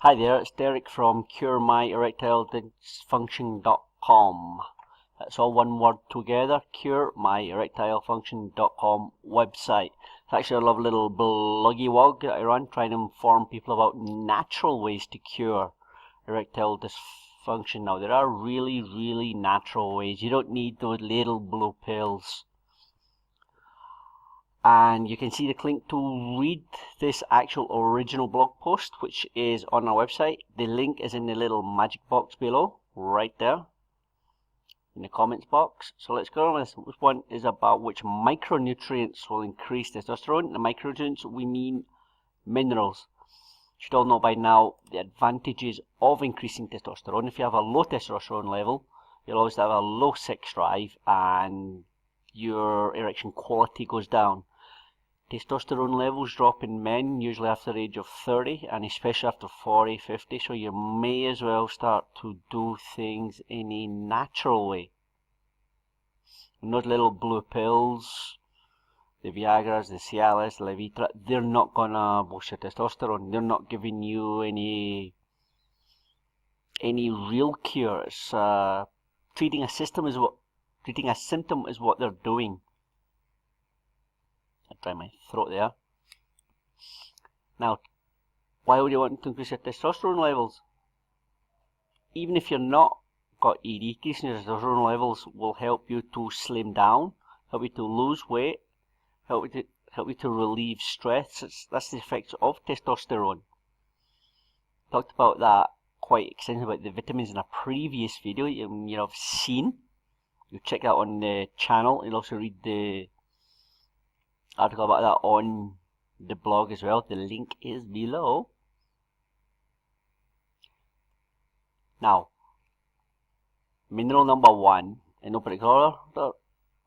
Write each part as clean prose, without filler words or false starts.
Hi there, it's Derek from CureMyErectileDysfunction.com. That's all one word together, CureMyErectileDysfunction.com website. It's actually a lovely little bloggy wog that I run, trying to inform people about natural ways to cure erectile dysfunction. Now, there are really natural ways. You don't need those little blue pills. And you can see the link to read this actual original blog post, which is on our website. The link is in the little magic box below, right there in the comments box. So let's go on with this. This one is about which micronutrients will increase testosterone. The micronutrients, we mean minerals. You should all know by now the advantages of increasing testosterone. If you have a low testosterone level, you'll always have a low sex drive and your erection quality goes down. Testosterone levels drop in men usually after the age of 30 and especially after 40, 50, so you may as well start to do things in a natural way. And those little blue pills, the Viagras, the Cialis, the Levitra, they're not gonna boost your testosterone. They're not giving you any real cure. It's treating a symptom is what they're doing. I dry my throat there. Now, why would you want to increase your testosterone levels? Even if you're not got ED, increasing your testosterone levels will help you to slim down, help you to lose weight, help you to relieve stress. That's the effects of testosterone. Talked about that quite extensively about the vitamins in a previous video you have seen. You check that on the channel. You'll also read the article about that on the blog as well. The link is below. Now, mineral number one, in no particular order,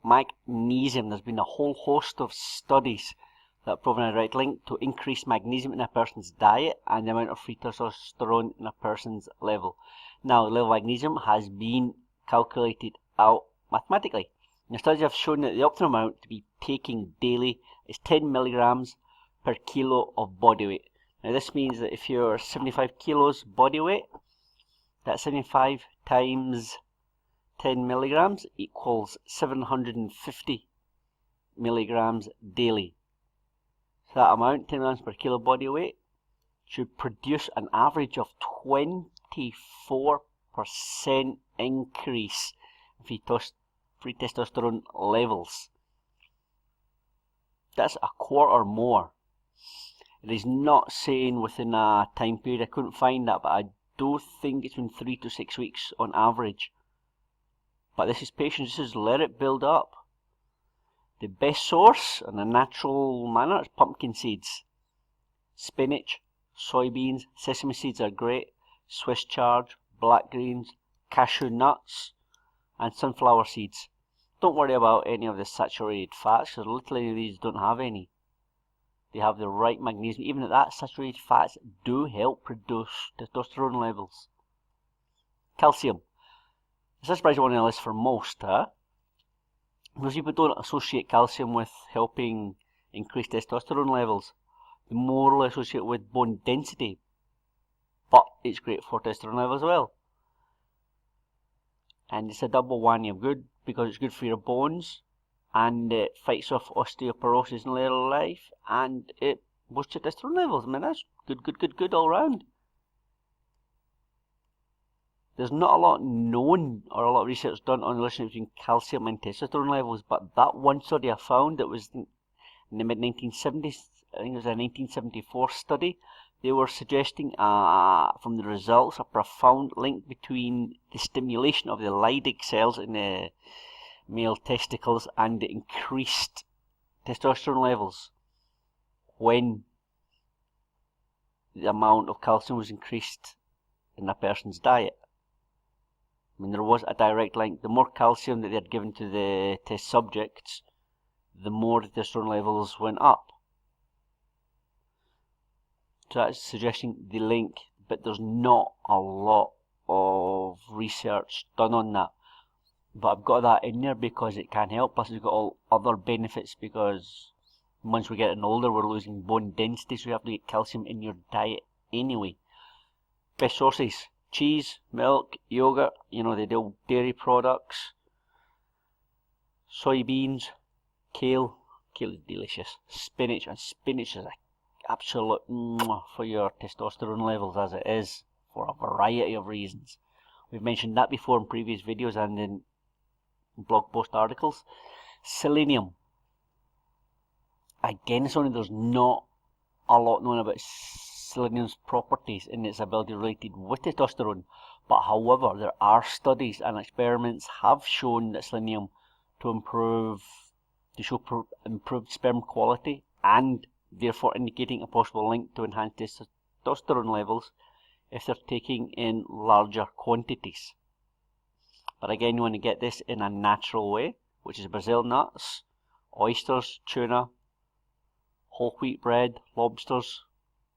magnesium. There's been a whole host of studies that have proven a direct link to increase magnesium in a person's diet and the amount of free testosterone in a person's level. Now, the level of magnesium has been calculated out mathematically. Now, studies have shown that the optimal amount to be taking daily is 10 milligrams per kilo of body weight. Now, this means that if you're 75 kilos body weight, that's 75 times 10 milligrams equals 750 milligrams daily. So that amount, 10 milligrams per kilo body weight, should produce an average of 24% increase in free testosterone levels. That's a quarter more. It is not saying within a time period. I couldn't find that, but I do think it's been 3 to 6 weeks on average. But this is patience. This is let it build up. The best source in a natural manner is pumpkin seeds. Spinach, soybeans, sesame seeds are great. Swiss chard, black greens, cashew nuts, and sunflower seeds. Don't worry about any of the saturated fats, because literally these don't have any. They have the right magnesium. Even that saturated fats do help produce testosterone levels. Calcium. It's a surprising one on the list for most, huh? Most people don't associate calcium with helping increase testosterone levels. They more associate it with bone density, but it's great for testosterone levels as well. And it's a double whammy of good because it's good for your bones and it fights off osteoporosis in later life and it boosts your testosterone levels. I mean, that's good all round. There's not a lot known or a lot of research done on the relationship between calcium and testosterone levels, but that one study I found that was in the mid-1970s, I think it was a 1974 study, they were suggesting from the results a profound link between the stimulation of the Leydig cells in the male testicles and the increased testosterone levels when the amount of calcium was increased in a person's diet. I mean, there was a direct link. The more calcium that they had given to the test subjects, the more the testosterone levels went up. So that's suggesting the link, but there's not a lot of research done on that. But I've got that in there because it can help. Plus, it's got all other benefits because once we're getting older, we're losing bone density, so you have to get calcium in your diet anyway. Best sources: cheese, milk, yogurt, the dairy products, soybeans, kale. Kale is delicious. Spinach, and spinach is an absolute for your testosterone levels, as it is for a variety of reasons. We've mentioned that before in previous videos and in blog post articles. Selenium. Again, there's not a lot known about selenium's properties and its ability related with testosterone, but however, there are studies and experiments have shown that selenium to show improved sperm quality, and therefore indicating a possible link to enhanced testosterone levels if they're taken in larger quantities. But again, you want to get this in a natural way, which is Brazil nuts, oysters, tuna, whole wheat bread, lobsters,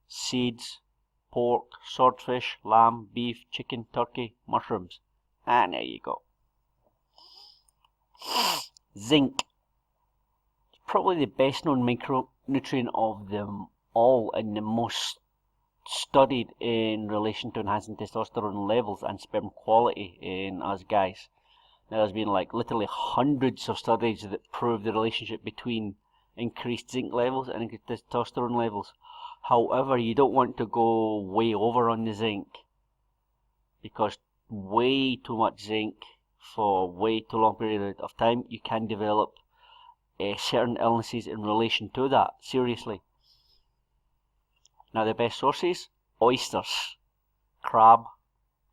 seeds, pork, swordfish, lamb, beef, chicken, turkey, mushrooms. And there you go. Zinc. It's probably the best known micronutrient of them all and the most studied in relation to enhancing testosterone levels and sperm quality in us guys. Now, there's been literally hundreds of studies that prove the relationship between increased zinc levels and increased testosterone levels. However, you don't want to go way over on the zinc, because way too much zinc for way too long period of time, you can develop certain illnesses in relation to that, seriously. Now, the best sources: oysters, crab,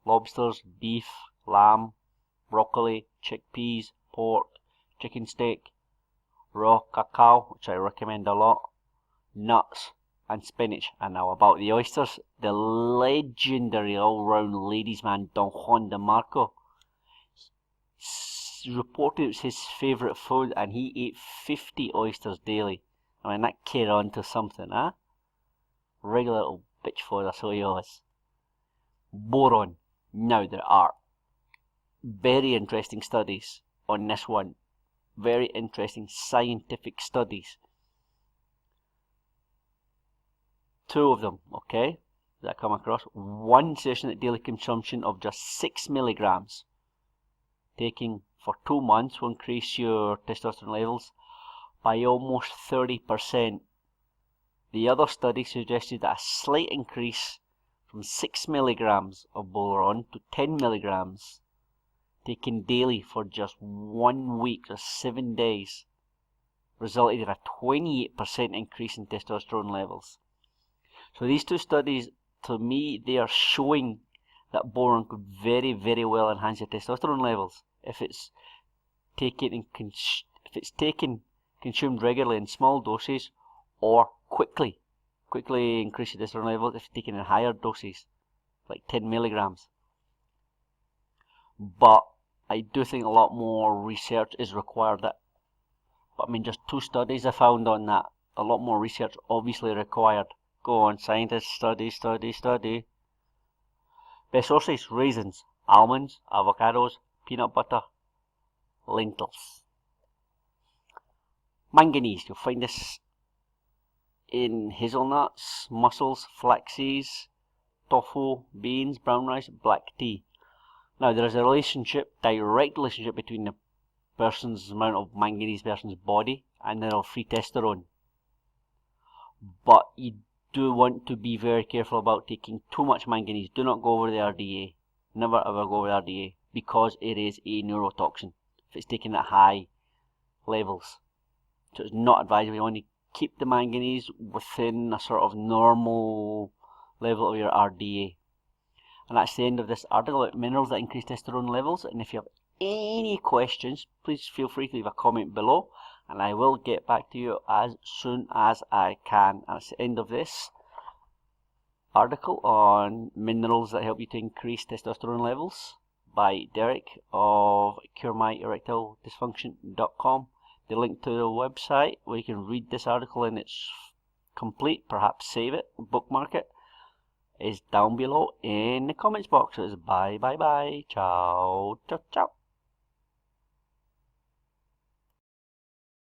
lobsters, beef, lamb, broccoli, chickpeas, pork, chicken steak, raw cacao, which I recommend a lot, nuts, and spinach. And now about the oysters, the legendary all-round ladies' man Don Juan de Marco reported it was his favourite food, and he ate 50 oysters daily. I mean, that kid on to something, huh? Regular little bitch fodder, so he was. Boron. Now, there are very interesting studies on this one. Very interesting scientific studies. 2 of them, okay, that I come across. One suggestion that daily consumption of just 6 milligrams, taking for 2 months, will increase your testosterone levels by almost 30%. The other study suggested that a slight increase from 6 milligrams of boron to 10 milligrams, taken daily for just 1 week or 7 days, resulted in a 28% increase in testosterone levels. So these 2 studies, to me, they are showing that boron could very, very well enhance your testosterone levels if it's taken consumed regularly in small doses, or quickly increase your testosterone levels if taken in higher doses, like 10 milligrams. But I do think a lot more research is required. But I mean, just 2 studies I found on that. A lot more research obviously required. Go on, scientists, study. Best sources: raisins, almonds, avocados, peanut butter, lentils. Manganese, you'll find this in hazelnuts, mussels, flax seeds, tofu, beans, brown rice, black tea. Now, there is a direct relationship between the person's amount of manganese in the person's body and their free testosterone. But you do want to be very careful about taking too much manganese. Do not go over the RDA. Never ever go over the RDA, because it is a neurotoxin if it's taken at high levels. So it's not advisable. You want to keep the manganese within a sort of normal level of your RDA. And that's the end of this article about minerals that increase testosterone levels. And if you have any questions, please feel free to leave a comment below, and I will get back to you as soon as I can. And that's the end of this article on minerals that help you to increase testosterone levels by Derek of curemyerectiledysfunction.com. The link to the website where you can read this article in its complete, perhaps save it, bookmark it, is down below in the comments box. So it's bye, ciao, ciao.